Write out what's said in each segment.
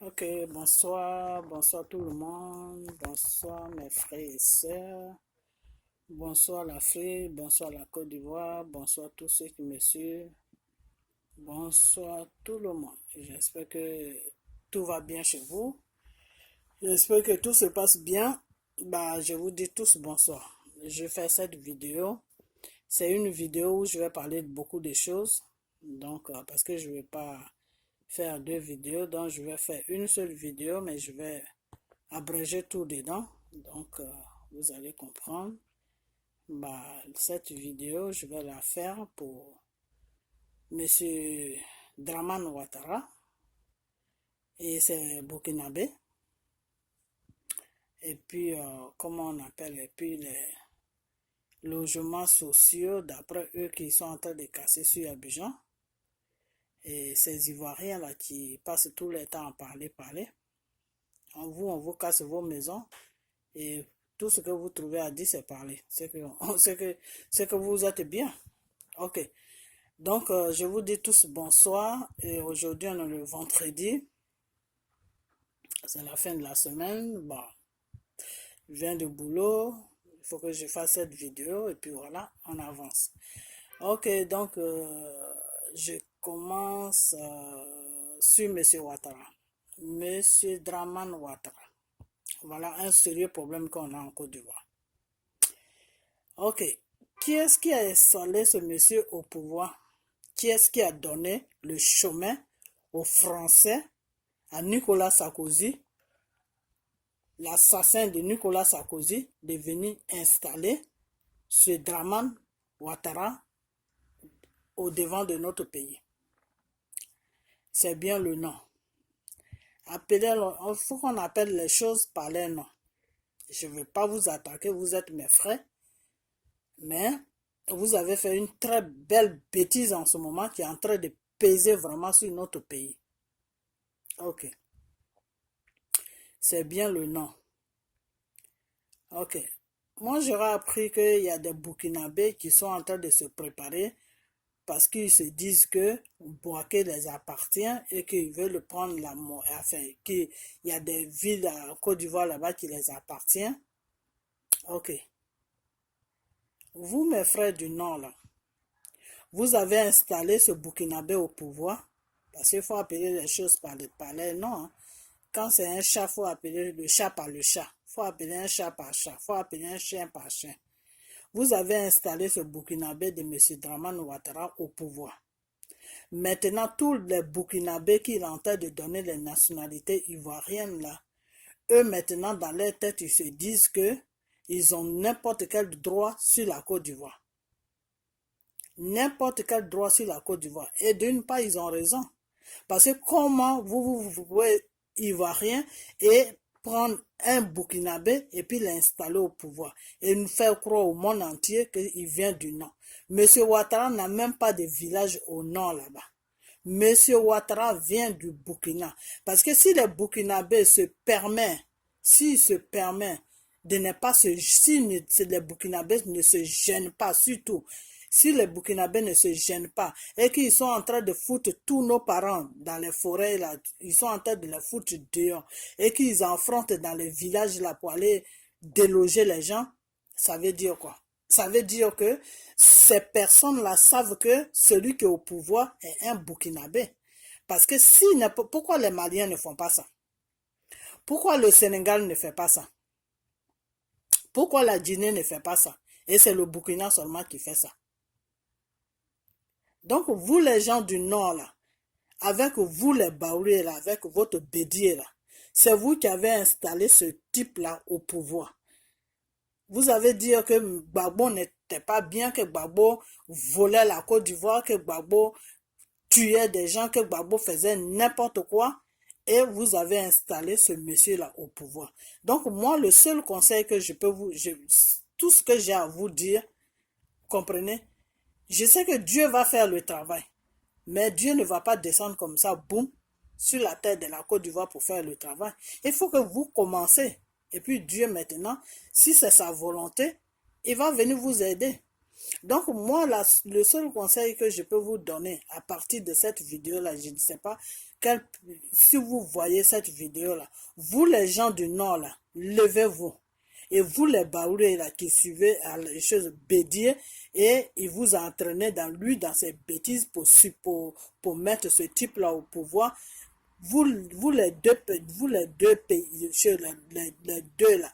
Ok, bonsoir, bonsoir tout le monde, bonsoir mes frères et sœurs, bonsoir l'Afrique, bonsoir la Côte d'Ivoire, bonsoir tous ceux qui me suivent, bonsoir tout le monde. J'espère que tout va bien chez vous, j'espère que tout se passe bien. Je vous dis tous bonsoir. Je fais cette vidéo, c'est une vidéo où je vais parler de beaucoup de choses, donc parce que je ne vais pas faire deux vidéos, donc je vais faire une seule vidéo, mais je vais abréger tout dedans, donc vous allez comprendre. Cette vidéo, je vais la faire pour Monsieur Draman Ouattara, et c'est burkinabé, et puis comment on appelle, et puis les logements sociaux, d'après eux, qui sont en train de casser sur Abidjan, et ces Ivoiriens là qui passent tout le temps à parler, on vous casse vos maisons, et tout ce que vous trouvez à dire, c'est parler. C'est que vous êtes bien. Ok. Donc, je vous dis tous bonsoir. Et aujourd'hui, on est le vendredi. C'est la fin de la semaine. Je viens de boulot. Il faut que je fasse cette vidéo. Et puis voilà, on avance. Ok, donc, je commence sur Monsieur Ouattara. Monsieur Draman Ouattara. Voilà un sérieux problème qu'on a en Côte d'Ivoire. Ok. Qui est-ce qui a installé ce monsieur au pouvoir? Qui est-ce qui a donné le chemin aux Français, à Nicolas Sarkozy, l'assassin de Nicolas Sarkozy, de venir installer ce Draman Ouattara au devant de notre pays? C'est bien le nom. Il faut qu'on appelle les choses par leur nom. Je ne vais pas vous attaquer, vous êtes mes frères. Mais vous avez fait une très belle bêtise en ce moment qui est en train de peser vraiment sur notre pays. Ok. C'est bien le nom. Ok. Moi, j'aurais appris qu'il y a des Burkinabés qui sont en train de se préparer parce qu'ils se disent que Bouaké les appartient et qu'ils veulent prendre la mort. Enfin, qu'il y a des villes en Côte d'Ivoire là-bas qui les appartiennent. Ok. Vous, mes frères du Nord, là, vous avez installé ce Burkinabé au pouvoir, parce qu'il faut appeler les choses par les noms. Hein. Quand c'est un chat, il faut appeler le chat par le chat. Il faut appeler un chat par chat. Il faut appeler un chien par chien. Vous avez installé ce Burkinabé de M. Draman Ouattara au pouvoir. Maintenant, tous les Burkinabés qui ont en train de donner les nationalités ivoiriennes, là, eux, maintenant, dans leur tête, ils se disent qu'ils ont n'importe quel droit sur la Côte d'Ivoire. N'importe quel droit sur la Côte d'Ivoire. Et d'une part, ils ont raison. Parce que comment vous pouvez ivoirien et prendre un Burkinabé et puis l'installer au pouvoir et nous faire croire au monde entier qu'il vient du nord. Monsieur Ouattara n'a même pas de village au nord là-bas. Monsieur Ouattara vient du Burkina. Parce que si les Burkinabés s'il se permet de ne pas si les Burkinabés ne se gênent pas, surtout, si les Burkinabés ne se gênent pas et qu'ils sont en train de foutre tous nos parents dans les forêts, là, ils sont en train de les foutre dehors et qu'ils affrontent dans les villages là pour aller déloger les gens, ça veut dire quoi? Ça veut dire que ces personnes-là savent que celui qui est au pouvoir est un Burkinabé. Parce que pourquoi les Maliens ne font pas ça? Pourquoi le Sénégal ne fait pas ça? Pourquoi la Guinée ne fait pas ça? Et c'est le Burkina seulement qui fait ça. Donc, vous les gens du Nord, là, avec vous les Baoulés, là, avec votre Bédier, là, c'est vous qui avez installé ce type-là au pouvoir. Vous avez dit que Gbagbo n'était pas bien, que Gbagbo volait la Côte d'Ivoire, que Gbagbo tuait des gens, que Gbagbo faisait n'importe quoi. Et vous avez installé ce monsieur-là au pouvoir. Donc, moi, le seul conseil que je peux tout ce que j'ai à vous dire, comprenez? Je sais que Dieu va faire le travail. Mais Dieu ne va pas descendre comme ça, boum, sur la terre de la Côte d'Ivoire pour faire le travail. Il faut que vous commencez. Et puis Dieu maintenant, si c'est sa volonté, il va venir vous aider. Donc, moi, le seul conseil que je peux vous donner à partir de cette vidéo-là, je ne sais pas si vous voyez cette vidéo-là, vous les gens du Nord, là, levez-vous. Et vous les Baoulés là, qui suivez les choses bédier et il vous entraînez dans ses bêtises pour mettre ce type-là au pouvoir. Vous les deux pays, les deux là,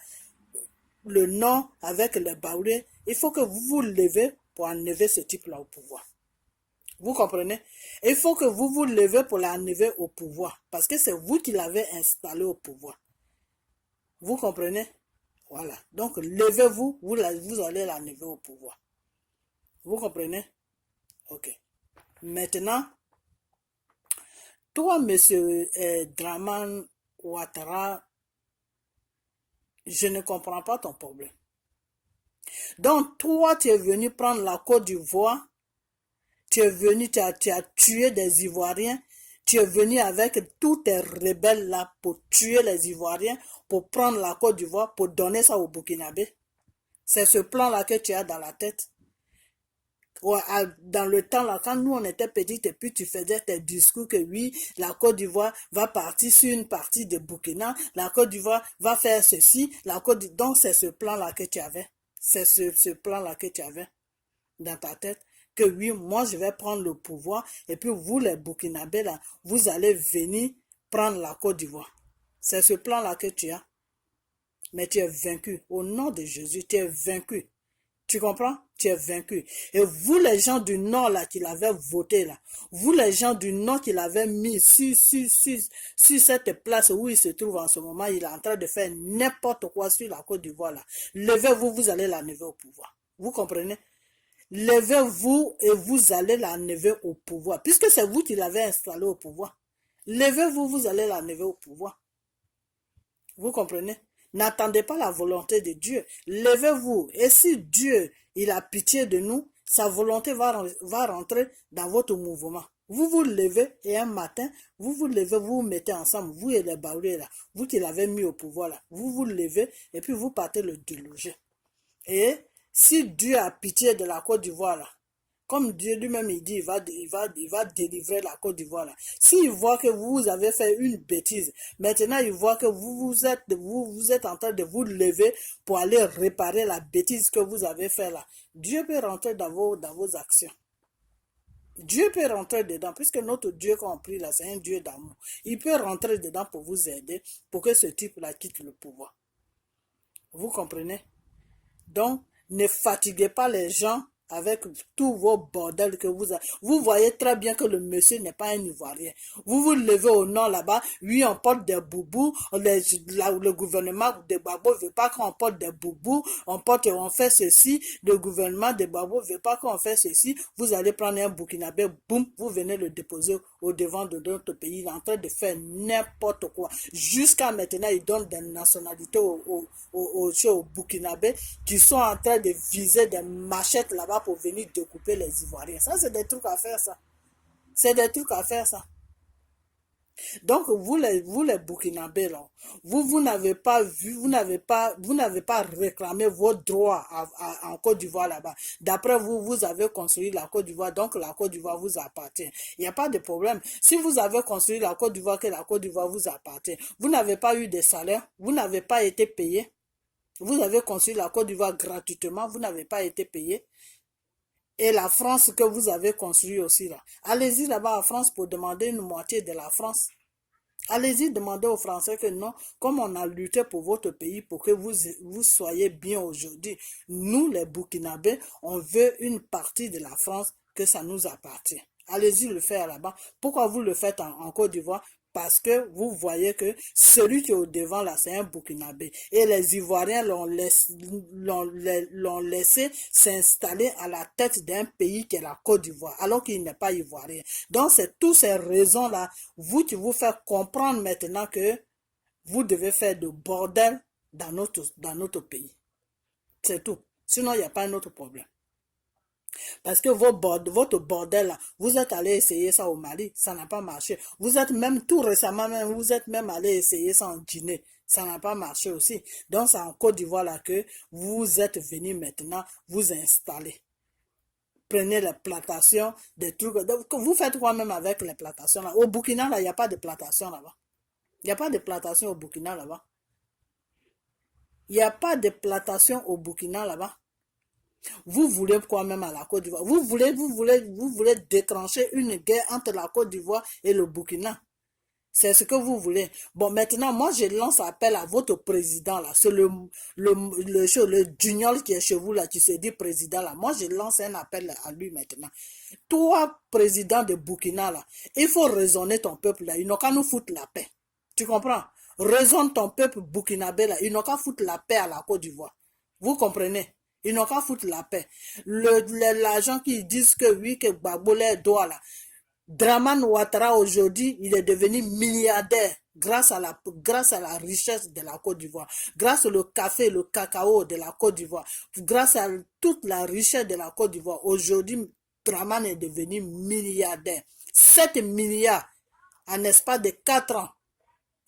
le nom avec les Baoulés, il faut que vous vous levez pour enlever ce type-là au pouvoir. Vous comprenez? Il faut que vous vous levez pour l'enlever au pouvoir. Parce que c'est vous qui l'avez installé au pouvoir. Vous comprenez? Voilà. Donc, levez-vous, vous allez l'enlever au pouvoir. Vous comprenez? Ok. Maintenant, toi, monsieur Draman Ouattara, je ne comprends pas ton problème. Donc, toi, tu es venu prendre la Côte d'Ivoire, tu es venu, tu as tué des Ivoiriens, tu es venu avec tous tes rebelles là pour tuer les Ivoiriens, pour prendre la Côte d'Ivoire, pour donner ça aux Burkinabés. C'est ce plan-là que tu as dans la tête. Dans le temps là, quand nous on était petits et puis tu faisais tes discours que oui, la Côte d'Ivoire va partir sur une partie de Burkina, la Côte d'Ivoire va faire ceci, donc c'est ce plan là que tu avais. C'est ce plan là que tu avais dans ta tête. Que oui, moi je vais prendre le pouvoir et puis vous les Burkinabés là, vous allez venir prendre la Côte d'Ivoire. C'est ce plan là que tu as. Mais tu es vaincu. Au nom de Jésus, tu es vaincu. Tu comprends? Tu es vaincu. Et vous, les gens du Nord, là, qui l'avaient voté, là, vous, les gens du Nord, qui l'avaient mis sur cette place où il se trouve en ce moment, il est en train de faire n'importe quoi sur la Côte d'Ivoire, là. Levez-vous, vous allez l'enlever au pouvoir. Vous comprenez? Levez-vous et vous allez l'enlever au pouvoir. Puisque c'est vous qui l'avez installé au pouvoir. Levez-vous, vous allez l'enlever au pouvoir. Vous comprenez? N'attendez pas la volonté de Dieu. Levez-vous. Et si Dieu, il a pitié de nous, sa volonté va rentrer dans votre mouvement. Vous vous levez et un matin, vous vous levez, vous vous mettez ensemble, vous et les Baoulés là, vous qui l'avez mis au pouvoir là, vous vous levez et puis vous partez le déloger. Et si Dieu a pitié de la Côte d'Ivoire là, comme Dieu lui-même il dit, il va délivrer la Côte d'Ivoire là. S'il voit que vous avez fait une bêtise, maintenant il voit que vous êtes en train de vous lever pour aller réparer la bêtise que vous avez fait là. Dieu peut rentrer dans vos actions. Dieu peut rentrer dedans, puisque notre Dieu qu'on prie là, c'est un Dieu d'amour. Il peut rentrer dedans pour vous aider, pour que ce type-là quitte le pouvoir. Vous comprenez? Donc, ne fatiguez pas les gens avec tous vos bordels que vous avez. Vous voyez très bien que le monsieur n'est pas un Ivoirien. Vous vous levez au nord là-bas, oui, on porte des boubous, le gouvernement de Gbagbo ne veut pas qu'on porte des boubous, on fait ceci, le gouvernement de Gbagbo ne veut pas qu'on fait ceci, vous allez prendre un Burkinabé, boum, vous venez le déposer au devant de notre pays, il est en train de faire n'importe quoi. Jusqu'à maintenant, il donne des nationalités aux Burkinabés qui sont en train de viser des machettes là-bas pour venir découper les Ivoiriens. Ça, c'est des trucs à faire, ça. C'est des trucs à faire, ça. Donc, vous les Burkinabés, là, vous n'avez pas vu, vous n'avez pas réclamé vos droits en Côte d'Ivoire là-bas. D'après vous, vous avez construit la Côte d'Ivoire, donc la Côte d'Ivoire vous appartient. Il n'y a pas de problème. Si vous avez construit la Côte d'Ivoire, que la Côte d'Ivoire vous appartient, vous n'avez pas eu de salaire, vous n'avez pas été payé. Vous avez construit la Côte d'Ivoire gratuitement, vous n'avez pas été payé. Et la France que vous avez construit aussi là. Allez-y là-bas en France pour demander une moitié de la France. Allez-y demander aux Français que non, comme on a lutté pour votre pays, pour que vous soyez bien aujourd'hui. Nous, les Burkinabés, on veut une partie de la France que ça nous appartient. Allez-y le faire là-bas. Pourquoi vous le faites en Côte d'Ivoire? Parce que vous voyez que celui qui est au devant là, c'est un Burkinabé. Et les Ivoiriens l'ont laissé s'installer à la tête d'un pays qui est la Côte d'Ivoire, alors qu'il n'est pas Ivoirien. Donc, c'est toutes ces raisons-là, vous qui vous faites comprendre maintenant que vous devez faire de bordel dans notre pays. C'est tout. Sinon, il n'y a pas un autre problème. Parce que votre bordel là, vous êtes allé essayer ça au Mali, ça n'a pas marché. Vous êtes même tout récemment, vous êtes même allé essayer ça en Guinée, ça n'a pas marché aussi. Donc c'est en Côte d'Ivoire là que vous êtes venu maintenant vous installer. prenez les plantations, des trucs. Donc, vous faites quoi même avec les plantations là? Au Burkina, là, il n'y a pas de plantation là-bas. Il n'y a pas de plantation au Burkina là-bas. Il n'y a pas de plantation au Burkina là-bas. Vous voulez quoi même à la Côte d'Ivoire? Vous voulez déclencher une guerre entre la Côte d'Ivoire et le Burkina. C'est ce que vous voulez. Bon, maintenant, moi, je lance appel à votre président, là. C'est le Junior qui est chez vous, là, qui se dit président, là. Moi, je lance un appel à lui maintenant. Toi, président de Burkina, là, il faut raisonner ton peuple, là. Ils n'ont qu'à nous foutre la paix. Tu comprends? Raisonne ton peuple burkinabé, là. Ils n'ont qu'à foutre la paix à la Côte d'Ivoire. Vous comprenez? Ils n'ont qu'à foutre la paix. L'argent qui disent que oui, que Gbagbo les doit, là. Draman Ouattara aujourd'hui, il est devenu milliardaire grâce à la richesse de la Côte d'Ivoire, grâce au café, le cacao de la Côte d'Ivoire, grâce à toute la richesse de la Côte d'Ivoire. Aujourd'hui, Draman est devenu milliardaire. 7 milliards en espace de 4 ans,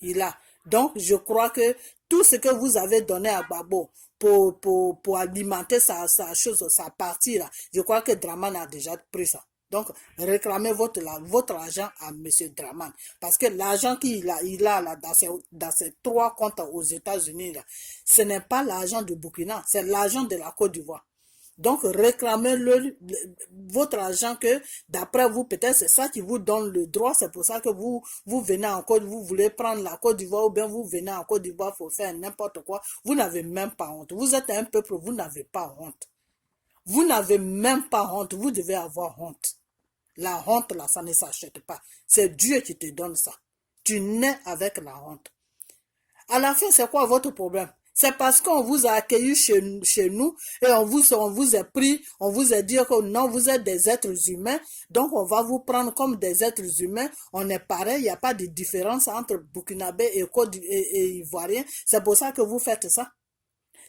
il a. Donc, je crois que tout ce que vous avez donné à Gbagbo pour alimenter sa partie là, je crois que Draman a déjà pris ça. Donc, réclamez votre argent à M. Draman. Parce que l'argent qu'il a là, dans ses 3 comptes aux États-Unis, là, ce n'est pas l'argent du Burkina, c'est l'argent de la Côte d'Ivoire. Donc, réclamez votre argent que, d'après vous, peut-être c'est ça qui vous donne le droit. C'est pour ça que vous venez en Côte, vous voulez prendre la Côte d'Ivoire ou bien vous venez en Côte d'Ivoire pour faire n'importe quoi. Vous n'avez même pas honte. Vous êtes un peuple, vous n'avez pas honte. Vous n'avez même pas honte. Vous devez avoir honte. La honte, là, ça ne s'achète pas. C'est Dieu qui te donne ça. Tu nais avec la honte. À la fin, c'est quoi votre problème? C'est parce qu'on vous a accueilli chez nous et on vous a pris, on vous a dit que non, vous êtes des êtres humains, donc on va vous prendre comme des êtres humains. On est pareil, il n'y a pas de différence entre Burkinabé et Ivoirien. C'est pour ça que vous faites ça.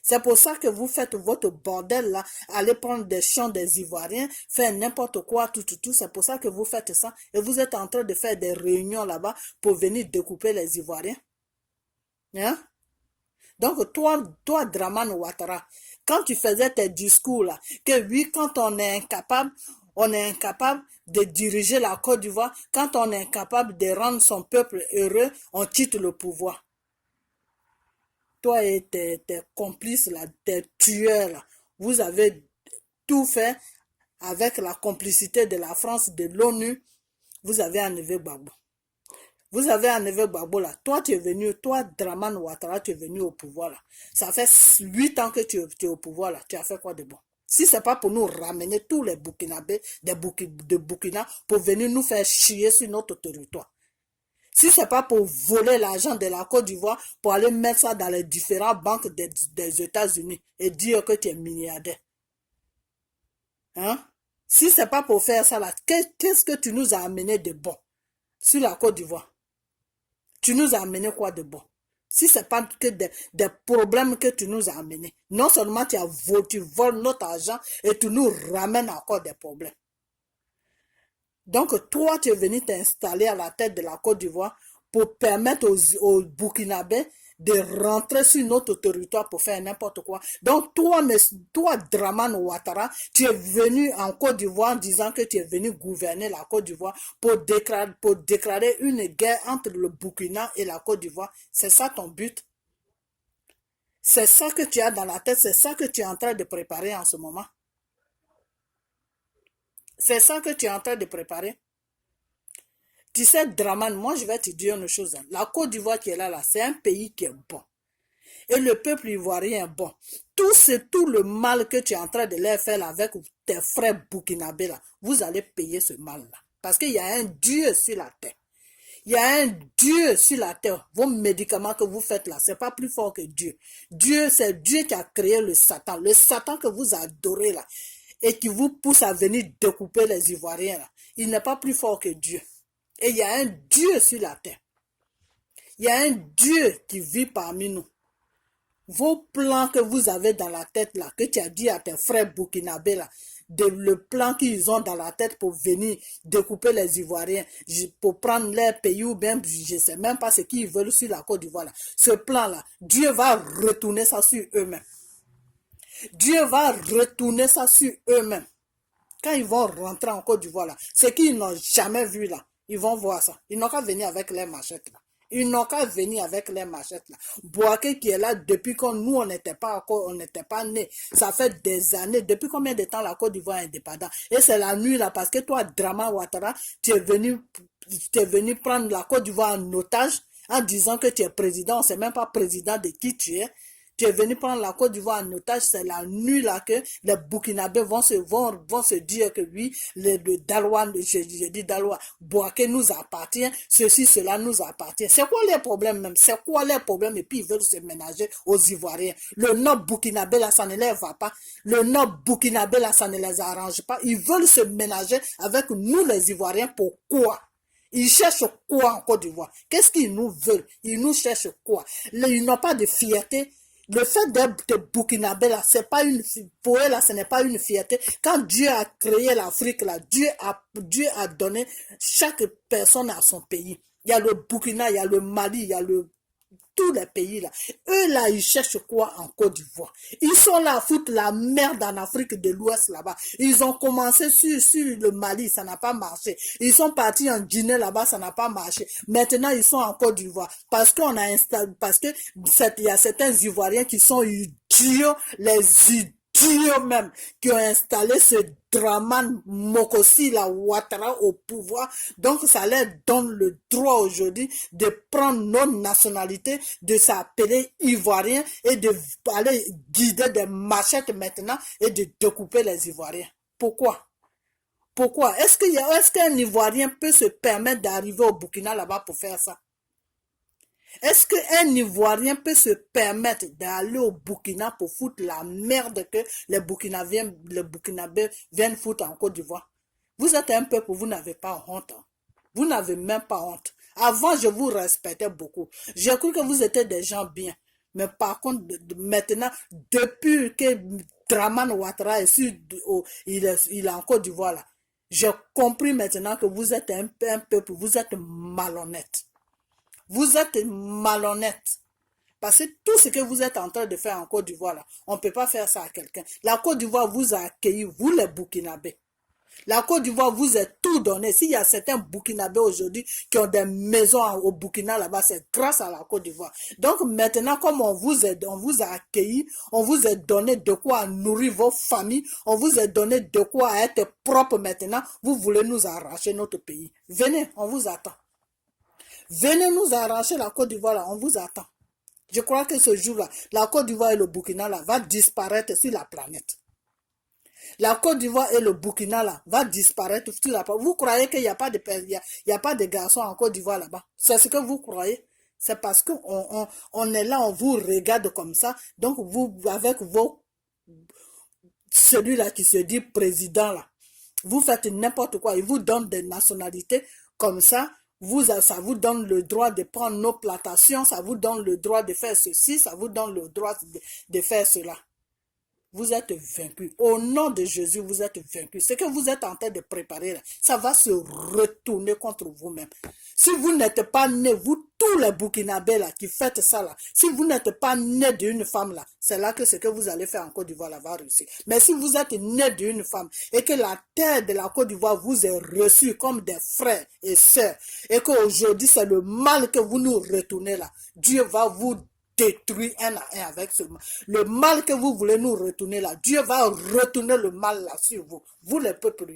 C'est pour ça que vous faites votre bordel là, allez prendre des champs des Ivoiriens, faire n'importe quoi, tout. C'est pour ça que vous faites ça. Et vous êtes en train de faire des réunions là-bas pour venir découper les Ivoiriens. Hein? Donc, toi, Draman Ouattara, quand tu faisais tes discours là, que oui, quand on est incapable de diriger la Côte d'Ivoire, quand on est incapable de rendre son peuple heureux, on quitte le pouvoir. Toi et tes complices, là, tes tueurs, là, vous avez tout fait avec la complicité de la France, de l'ONU. Vous avez enlevé Gbagbo. Vous avez enlevé Gbagbo là. Toi, Draman Ouattara, tu es venu au pouvoir là. Ça fait 8 ans que tu es au pouvoir là. Tu as fait quoi de bon? Si ce n'est pas pour nous ramener tous les Burkinabés de Burkina pour venir nous faire chier sur notre territoire. Si ce n'est pas pour voler l'argent de la Côte d'Ivoire, pour aller mettre ça dans les différentes banques des États-Unis et dire que tu es milliardaire. Hein? Si ce n'est pas pour faire ça, là, qu'est-ce que tu nous as amené de bon sur la Côte d'Ivoire? Tu nous as amené quoi de bon? Si ce n'est pas que des problèmes que tu nous as amenés. Non seulement tu voles notre argent et tu nous ramènes encore des problèmes. Donc, toi, tu es venu t'installer à la tête de la Côte d'Ivoire pour permettre aux Burkinabés de rentrer sur notre territoire pour faire n'importe quoi. Donc, toi, Draman Ouattara, tu es venu en Côte d'Ivoire disant que tu es venu gouverner la Côte d'Ivoire pour déclarer une guerre entre le Burkina et la Côte d'Ivoire. C'est ça ton but? C'est ça que tu as dans la tête? C'est ça que tu es en train de préparer en ce moment? C'est ça que tu es en train de préparer? Tu sais, Draman, moi je vais te dire une chose. La Côte d'Ivoire qui est là, c'est un pays qui est bon. Et le peuple ivoirien est bon. Tout le mal que tu es en train de leur faire là, avec tes frères burkinabés là, vous allez payer ce mal là. Parce qu'il y a un Dieu sur la terre. Il y a un Dieu sur la terre. Vos médicaments que vous faites là, c'est pas plus fort que Dieu. C'est Dieu qui a créé le Satan. Le Satan que vous adorez là. Et qui vous pousse à venir découper les Ivoiriens là. Il n'est pas plus fort que Dieu. Et il y a un Dieu sur la terre. Il y a un Dieu qui vit parmi nous. Vos plans que vous avez dans la tête là, que tu as dit à tes frères burkinabés là, le plan qu'ils ont dans la tête pour venir découper les Ivoiriens, pour prendre leur pays ou bien je ne sais même pas ce qu'ils veulent sur la Côte d'Ivoire là. Ce plan là, Dieu va retourner ça sur eux-mêmes. Dieu va retourner ça sur eux-mêmes. Quand ils vont rentrer en Côte d'Ivoire, là, ce qu'ils n'ont jamais vu là, ils vont voir ça. Ils n'ont qu'à venir avec les machettes là. Ils n'ont qu'à venir avec les machettes là. Boaké qui est là depuis que nous on n'était pas encore, on n'était pas nés. Ça fait des années. Depuis combien de temps la Côte d'Ivoire est indépendante? Et c'est la nuit là parce que toi, Drama Ouattara, tu es venu prendre la Côte d'Ivoire en otage en disant que tu es président. On ne sait même pas président de qui tu es. Tu es venu prendre la Côte d'Ivoire en otage, c'est la nuit là que les Burkinabés vont se dire que oui, le Dalois, je dis Dalois, Boaké nous appartient, ceci, cela nous appartient. C'est quoi les problèmes même? C'est quoi les problèmes? Et puis ils veulent se ménager aux Ivoiriens. Le Nord Burkinabé là, ça ne les va pas. Le Nord Burkinabé là, ça ne les arrange pas. Ils veulent se ménager avec nous les Ivoiriens. Pourquoi? Ils cherchent quoi en Côte d'Ivoire? Qu'est-ce qu'ils nous veulent? Ils nous cherchent quoi? Ils n'ont pas de fierté. Le fait d'être Burkinabé là, c'est pas une, pour eux là, ce n'est pas une fierté. Quand Dieu a créé l'Afrique là, Dieu a donné chaque personne à son pays. Il y a le Burkina, il y a le Mali, il y a tous les pays là. Eux là, ils cherchent quoi en Côte d'Ivoire? Ils sont là à foutre la merde en Afrique de l'Ouest là-bas. Ils ont commencé sur le Mali, ça n'a pas marché. Ils sont partis en Guinée là-bas, ça n'a pas marché. Maintenant, ils sont en Côte d'Ivoire. Parce qu'on a installé, parce que il y a certains Ivoiriens qui sont idiots, les idiots même, qui ont installé ce Draman Mokosi, la Ouattara au pouvoir. Donc, ça leur donne le droit aujourd'hui de prendre nos nationalités, de s'appeler Ivoiriens et de aller guider des machettes maintenant et de découper les Ivoiriens. Pourquoi? Pourquoi? Est-ce qu'un Ivoirien peut se permettre d'arriver au Burkina là-bas pour faire ça? Est-ce qu'un Ivoirien peut se permettre d'aller au Burkina pour foutre la merde que les Burkinabés viennent foutre en Côte d'Ivoire? Vous êtes un peuple, vous n'avez pas honte. Vous n'avez même pas honte. Avant, je vous respectais beaucoup. J'ai cru que vous étiez des gens bien. Mais par contre, maintenant, depuis que Draman Ouattara est il est en Côte d'Ivoire là, j'ai compris maintenant que vous êtes un peuple, vous êtes malhonnête. Vous êtes malhonnête. Parce que tout ce que vous êtes en train de faire en Côte d'Ivoire, là, on ne peut pas faire ça à quelqu'un. La Côte d'Ivoire vous a accueilli, vous les Burkinabés. La Côte d'Ivoire vous a tout donné. S'il y a certains Burkinabés aujourd'hui qui ont des maisons au Burkina là-bas, c'est grâce à la Côte d'Ivoire. Donc maintenant, comme on vous a accueilli, on vous a donné de quoi nourrir vos familles, on vous a donné de quoi être propre maintenant, vous voulez nous arracher notre pays. Venez, on vous attend. Venez nous arracher la Côte d'Ivoire, là, on vous attend. Je crois que ce jour-là, la Côte d'Ivoire et le Burkina là, va disparaître sur la planète. La Côte d'Ivoire et le Burkina là, va disparaître sur la planète. Vous croyez qu'il n'y a pas de garçons en Côte d'Ivoire là-bas? C'est ce que vous croyez? C'est parce qu'on est là, on vous regarde comme ça. Donc vous, avec celui-là qui se dit président là, vous faites n'importe quoi. Il vous donne des nationalités comme ça. Ça vous donne le droit de prendre nos plantations, ça vous donne le droit de faire ceci, ça vous donne le droit de faire cela. Vous êtes vaincus. Au nom de Jésus, vous êtes vaincus. Ce que vous êtes en train de préparer, là, ça va se retourner contre vous-même. Si vous n'êtes pas nés, vous tous les Burkinabés là, qui faites ça, là, si vous n'êtes pas nés d'une femme, là, c'est là que ce que vous allez faire en Côte d'Ivoire là, va réussir. Mais si vous êtes nés d'une femme et que la terre de la Côte d'Ivoire vous est reçue comme des frères et sœurs, et qu'aujourd'hui c'est le mal que vous nous retournez là, Dieu va vous détruire un à un avec ce mal. Le mal que vous voulez nous retourner là, Dieu va retourner le mal là sur vous. Vous les peuples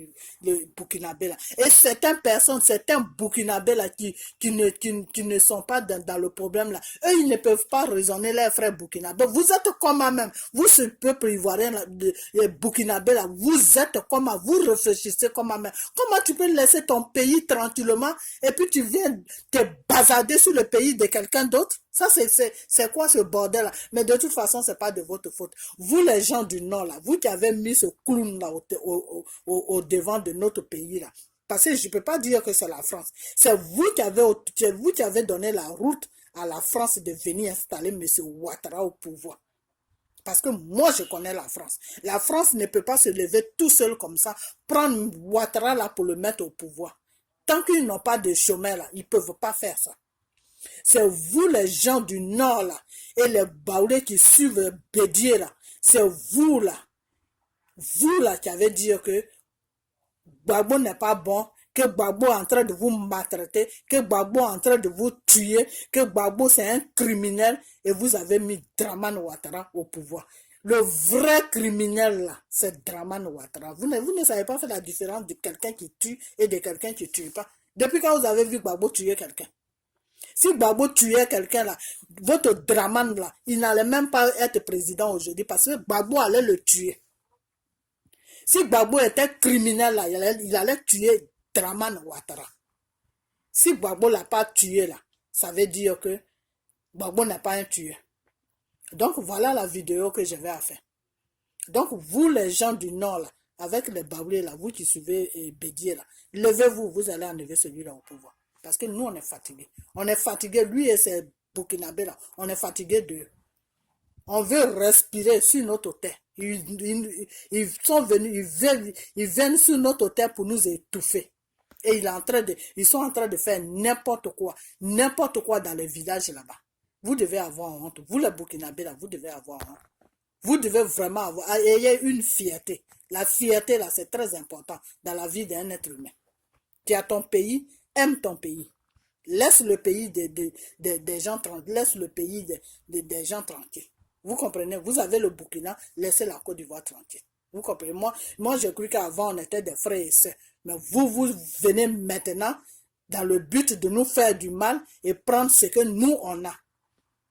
burkinabés là. Et certaines personnes, certains burkinabés là qui ne sont pas dans le problème là, eux ils ne peuvent pas raisonner leurs frères burkinabés. Vous êtes comme même, vous ce peuple ivoirien là, les burkinabés là, vous êtes comme vous réfléchissez comme même. Comment tu peux laisser ton pays tranquillement et puis tu viens te bazarder sur le pays de quelqu'un d'autre? Ça, c'est quoi ce bordel-là? Mais de toute façon, c'est pas de votre faute. Vous, les gens du Nord, là, vous qui avez mis ce clown-là au devant de notre pays, là. Parce que je ne peux pas dire que c'est la France. C'est vous qui avez donné la route à la France de venir installer M. Ouattara au pouvoir. Parce que moi, je connais la France. La France ne peut pas se lever tout seul comme ça, prendre Ouattara là pour le mettre au pouvoir. Tant qu'ils n'ont pas de chemin, là, ils ne peuvent pas faire ça. C'est vous les gens du Nord là, et les Baoulés qui suivent Bédier là. C'est vous là qui avez dit que Gbagbo n'est pas bon, que Gbagbo est en train de vous maltraiter, que Gbagbo est en train de vous tuer, que Gbagbo c'est un criminel et vous avez mis Dramane Ouattara au pouvoir. Le vrai criminel là, c'est Dramane Ouattara. Vous ne savez pas faire la différence de quelqu'un qui tue et de quelqu'un qui ne tue pas. Depuis quand vous avez vu Gbagbo tuer quelqu'un? Si Gbagbo tuait quelqu'un là, votre Dramane là, il n'allait même pas être président aujourd'hui parce que Gbagbo allait le tuer. Si Gbagbo était criminel là, il allait tuer Dramane Ouattara. Si Gbagbo ne l'a pas tué là, ça veut dire que Gbagbo n'est pas un tueur. Donc voilà la vidéo que je vais faire. Donc vous les gens du Nord là, avec les Baoulés là, vous qui suivez Bédier là, levez-vous, vous allez enlever celui-là au pouvoir. Parce que nous on est fatigués. On est fatigués, lui et ses Burkinabés là, on est fatigués d'eux. On veut respirer sur notre terre. Ils sont venus, ils viennent sur notre terre pour nous étouffer. Et ils sont en train de faire n'importe quoi dans les villages là-bas. Vous devez avoir honte. Vous les Burkinabés là, vous devez avoir honte. Vous devez vraiment avoir, ayez une fierté. La fierté là, c'est très important dans la vie d'un être humain. Tu as ton pays, aime ton pays. Laisse le pays des gens tranquilles. Laisse le pays des gens tranquilles. Vous comprenez? Vous avez le Burkina, laissez la Côte d'Ivoire tranquille. Vous comprenez? Moi j'ai cru qu'avant on était des frères et sœurs. Mais vous venez maintenant dans le but de nous faire du mal et prendre ce que nous on a.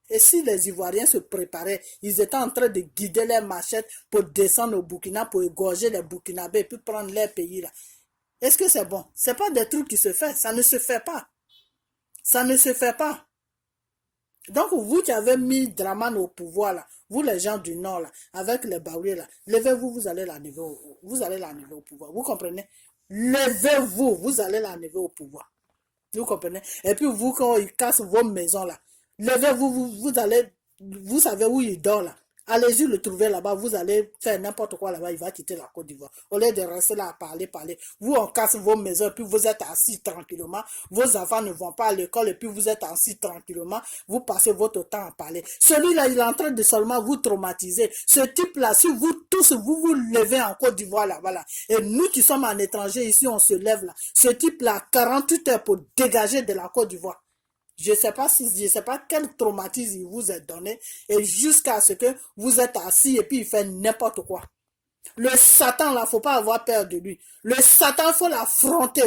Et si les Ivoiriens se préparaient, ils étaient en train de guider les machettes pour descendre au Burkina, pour égorger les Burkinabés et puis prendre leur pays là. Est-ce que c'est bon? Ce n'est pas des trucs qui se font. Ça ne se fait pas. Ça ne se fait pas. Donc, vous qui avez mis Dramane au pouvoir, là, vous les gens du Nord, là, avec les Baoulés, là, levez-vous, vous allez l'enlever au pouvoir. Vous comprenez? Levez-vous, vous allez l'enlever au pouvoir. Vous comprenez? Et puis, vous, quand ils cassent vos maisons, là, levez-vous, vous savez où il dort, là. Allez-y le trouver là-bas, vous allez faire n'importe quoi là-bas, il va quitter la Côte d'Ivoire. Au lieu de rester là à parler. Vous, on casse vos maisons et puis vous êtes assis tranquillement. Vos enfants ne vont pas à l'école et puis vous êtes assis tranquillement. Vous passez votre temps à parler. Celui-là, il est en train de seulement vous traumatiser. Ce type-là, si vous tous, vous levez en Côte d'Ivoire là-bas, là, et nous qui sommes en étranger ici, on se lève là. Ce type-là, 48 heures pour dégager de la Côte d'Ivoire. Je ne sais pas quel traumatisme il vous est donné et jusqu'à ce que vous êtes assis et puis il fait n'importe quoi. Le Satan là, il ne faut pas avoir peur de lui. Le Satan, il faut l'affronter.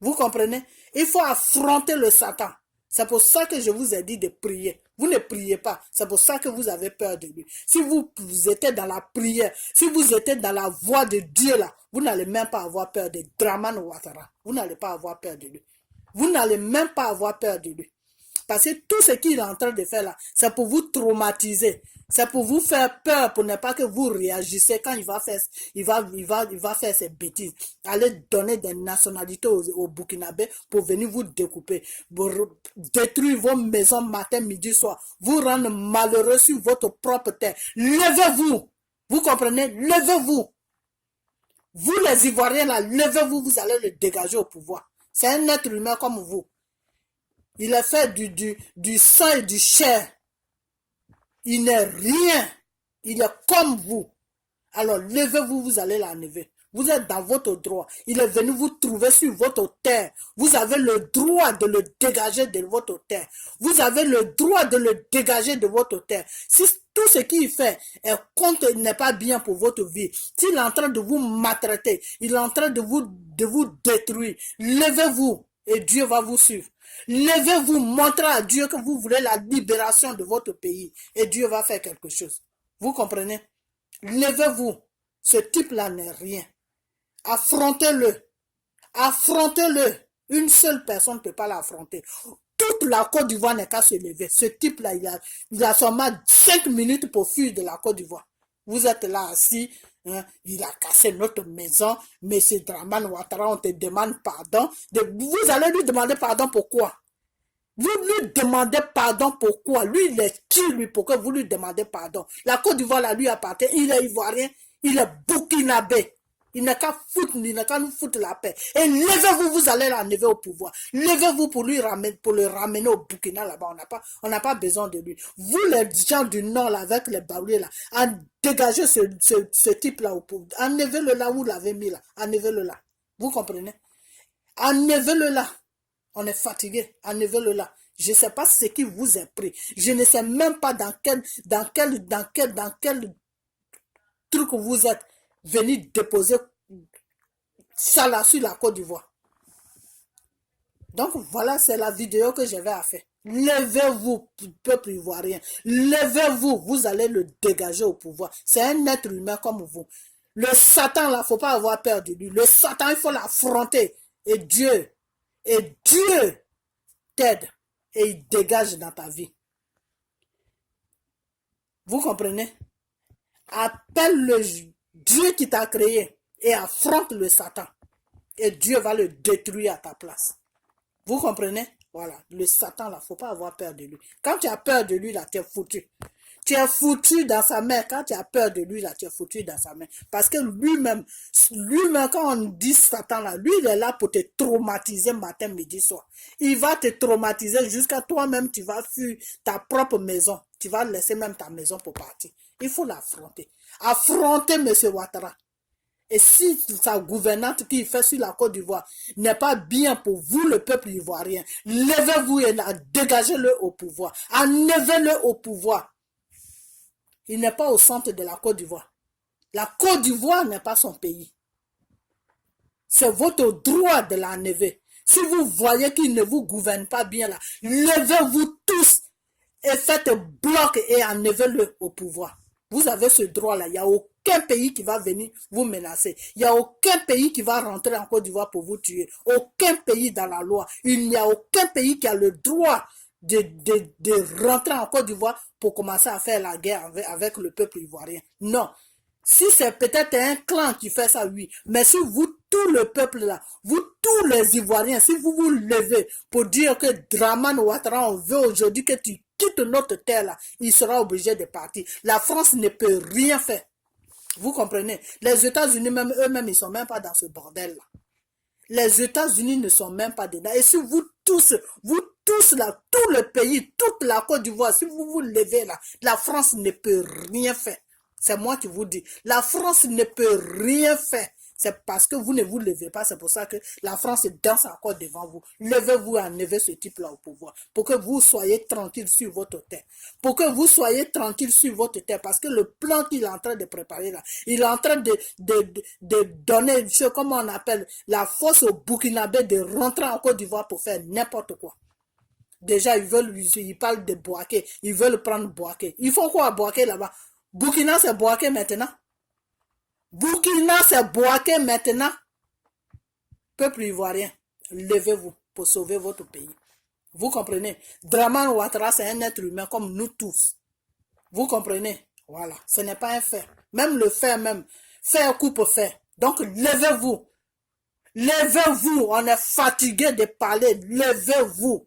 Vous comprenez? Il faut affronter le Satan. C'est pour ça que je vous ai dit de prier. Vous ne priez pas. C'est pour ça que vous avez peur de lui. Si vous étiez dans la prière, si vous étiez dans la voie de Dieu là, vous n'allez même pas avoir peur de Dramane Ouattara. Vous n'allez pas avoir peur de lui. Vous n'allez même pas avoir peur de lui. Parce que tout ce qu'il est en train de faire là, c'est pour vous traumatiser. C'est pour vous faire peur, pour ne pas que vous réagissez quand il va faire ses bêtises. Allez donner des nationalités aux Burkinabés pour venir vous découper, pour détruire vos maisons matin, midi, soir, vous rendre malheureux sur votre propre terre. Levez-vous! Vous comprenez? Levez-vous! Vous les Ivoiriens là, levez-vous, vous allez le dégager au pouvoir. C'est un être humain comme vous. Il a fait du sang et du chair. Il n'est rien. Il est comme vous. Alors, levez-vous, vous allez l'enlever. Vous êtes dans votre droit. Il est venu vous trouver sur votre terre. Vous avez le droit de le dégager de votre terre. Vous avez le droit de le dégager de votre terre. Si tout ce qu'il fait n'est pas bien pour votre vie, s'il est en train de vous maltraiter, il est en train de vous détruire, levez-vous et Dieu va vous suivre. Levez-vous, montrez à Dieu que vous voulez la libération de votre pays et Dieu va faire quelque chose. Vous comprenez? Levez-vous. Ce type-là n'est rien. Affrontez-le. Affrontez-le. Une seule personne ne peut pas l'affronter. Toute la Côte d'Ivoire n'est qu'à se lever. Ce type-là, il a seulement 5 minutes pour fuir de la Côte d'Ivoire. Vous êtes là assis, hein, il a cassé notre maison, Monsieur Dramane Ouattara, on te demande pardon. Vous allez lui demander pardon pourquoi? Vous lui demandez pardon pourquoi? Lui, il est qui, lui, pour que vous lui demandez pardon? La Côte d'Ivoire, là, lui appartient, il est ivoirien, il est burkinabé. Il n'a qu'à nous foutre la paix. Et levez-vous, vous allez l'enlever au pouvoir. Levez-vous pour le ramener au Burkina là-bas. On n'a pas besoin de lui. Vous, les gens du Nord, là, avec les Baoulés, là, dégagez ce type-là au pouvoir. Enlevez-le là où vous l'avez mis là. Enlevez-le là. Vous comprenez? Enlevez-le là. On est fatigué. Enlevez-le là. Je ne sais pas ce qui vous est pris. Je ne sais même pas dans quel truc vous êtes venu déposer ça là sur la Côte d'Ivoire. Donc voilà, c'est la vidéo que j'avais à faire. Levez-vous, peuple ivoirien. Levez-vous, vous allez le dégager au pouvoir. C'est un être humain comme vous. Le Satan, là, il ne faut pas avoir peur de lui. Le Satan, il faut l'affronter. Et Dieu t'aide. Et il dégage dans ta vie. Vous comprenez? Appelle le Dieu qui t'a créé et affronte le Satan. Et Dieu va le détruire à ta place. Vous comprenez? Voilà, le Satan, là, il ne faut pas avoir peur de lui. Quand tu as peur de lui, là, tu es foutu. Tu es foutu dans sa main. Quand tu as peur de lui, là, tu es foutu dans sa main. Parce que lui-même, quand on dit Satan, là, lui, il est là pour te traumatiser matin, midi, soir. Il va te traumatiser jusqu'à toi-même, tu vas fuir ta propre maison. Tu vas laisser même ta maison pour partir. Il faut l'affronter. Affronter M. Ouattara. Et si sa gouvernante qu'il fait sur la Côte d'Ivoire n'est pas bien pour vous, le peuple ivoirien, levez-vous et dégagez-le au pouvoir. Enlevez-le au pouvoir. Il n'est pas au centre de la Côte d'Ivoire. La Côte d'Ivoire n'est pas son pays. C'est votre droit de l'enlever. Si vous voyez qu'il ne vous gouverne pas bien là, levez-vous tous et faites bloc et enlevez-le au pouvoir. Vous avez ce droit-là. Il n'y a aucun pays qui va venir vous menacer. Il n'y a aucun pays qui va rentrer en Côte d'Ivoire pour vous tuer. Aucun pays dans la loi. Il n'y a aucun pays qui a le droit de rentrer en Côte d'Ivoire pour commencer à faire la guerre avec le peuple ivoirien. Non. Si c'est peut-être un clan qui fait ça, oui. Mais si vous, tout le peuple là, vous, tous les Ivoiriens, si vous vous levez pour dire que Dramane Ouattara, on veut aujourd'hui que tu quittes notre terre là, il sera obligé de partir. La France ne peut rien faire. Vous comprenez? Les États-Unis, même eux-mêmes, ils ne sont même pas dans ce bordel-là. Les États-Unis ne sont même pas dedans. Et si vous tous là, tout le pays, toute la Côte d'Ivoire, si vous vous levez là, la France ne peut rien faire. C'est moi qui vous dis. La France ne peut rien faire. C'est parce que vous ne vous levez pas. C'est pour ça que la France danse encore devant vous. Levez-vous et enlevez ce type-là au pouvoir. Pour que vous soyez tranquille sur votre terre. Pour que vous soyez tranquille sur votre terre. Parce que le plan qu'il est en train de préparer là, il est en train de donner, comment on appelle, la force au Burkinabé de rentrer en Côte d'Ivoire pour faire n'importe quoi. Déjà, ils parlent de Bouaké. Ils veulent prendre Bouaké. Ils font quoi à Bouaké là-bas? Burkina, c'est Bouaké maintenant. Burkina, c'est Bouaké maintenant. Peuple ivoirien, levez-vous pour sauver votre pays. Vous comprenez? Dramane Ouattara, c'est un être humain comme nous tous. Vous comprenez? Voilà, ce n'est pas un fer. Même le fer, fer coupe fer. Donc, levez-vous. Levez-vous. On est fatigué de parler. Levez-vous.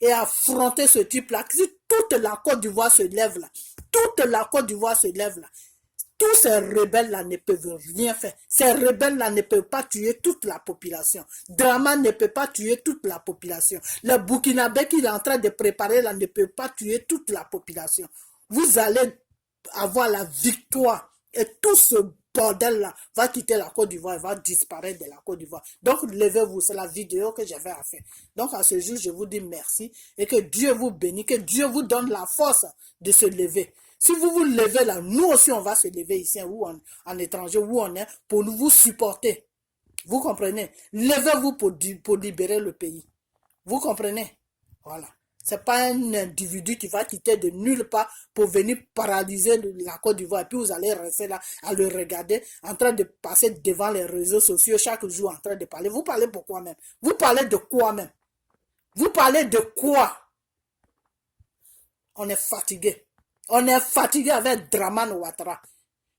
Et affronter ce type-là. Si toute la Côte d'Ivoire se lève là, toute la Côte d'Ivoire se lève là, tous ces rebelles-là ne peuvent rien faire. Ces rebelles-là ne peuvent pas tuer toute la population. Dramane ne peut pas tuer toute la population. Le Burkinabé qu'il est en train de préparer là ne peut pas tuer toute la population. Vous allez avoir la victoire. Et tout ce bordel-là va quitter la Côte d'Ivoire et va disparaître de la Côte d'Ivoire. Donc, levez-vous. C'est la vidéo que j'avais à faire. Donc, à ce jour, je vous dis merci et que Dieu vous bénisse, que Dieu vous donne la force de se lever. Si vous vous levez là, nous aussi, on va se lever ici ou en étranger, où on est, pour nous vous supporter. Vous comprenez? Levez-vous pour libérer le pays. Vous comprenez? Voilà. Ce n'est pas un individu qui va quitter de nulle part pour venir paralyser la Côte d'Ivoire. Et puis vous allez rester là à le regarder, en train de passer devant les réseaux sociaux chaque jour en train de parler. Vous parlez pourquoi même? Vous parlez de quoi même? Vous parlez de quoi? On est fatigué. On est fatigué avec Dramane Ouattara.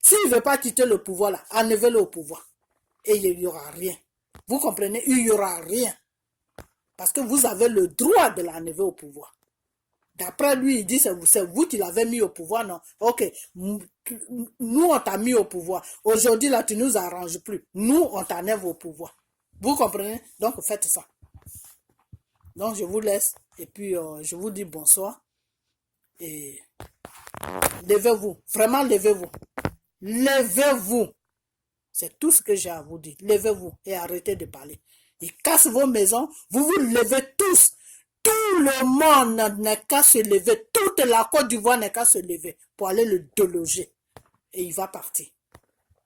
S'il ne veut pas quitter le pouvoir là, enlevez-le au pouvoir. Et il n'y aura rien. Vous comprenez? Il n'y aura rien. Parce que vous avez le droit de l'enlever au pouvoir. D'après lui, il dit c'est vous qui l'avez mis au pouvoir, non? Ok, nous on t'a mis au pouvoir. Aujourd'hui là, tu ne nous arranges plus. Nous, on t'enlève au pouvoir. Vous comprenez? Donc faites ça. Donc je vous laisse et puis je vous dis bonsoir. Et levez-vous. Vraiment levez-vous. Levez-vous. C'est tout ce que j'ai à vous dire. Levez-vous et arrêtez de parler. Ils cassent vos maisons, vous vous levez tous. Tout le monde n'est qu'à se lever. Toute la Côte d'Ivoire n'est qu'à se lever pour aller le déloger. Et il va partir.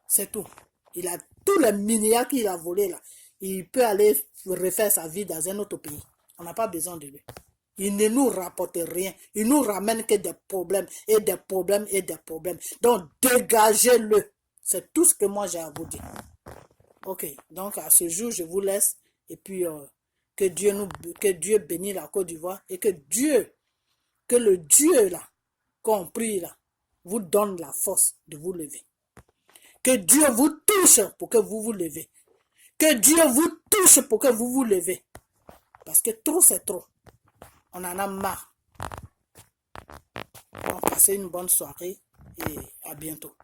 C'est tout. Il a tous les milliards qu'il a volés là. Il peut aller refaire sa vie dans un autre pays. On n'a pas besoin de lui. Il ne nous rapporte rien. Il nous ramène que des problèmes et des problèmes et des problèmes. Donc dégagez-le. C'est tout ce que moi j'ai à vous dire. Ok, donc à ce jour, je vous laisse. Et puis que Dieu bénisse la Côte d'Ivoire et que le Dieu là, qu'on prie là, vous donne la force de vous lever. Que Dieu vous touche pour que vous vous levez. Que Dieu vous touche pour que vous vous levez. Parce que trop c'est trop. On en a marre. Donc passez une bonne soirée et à bientôt.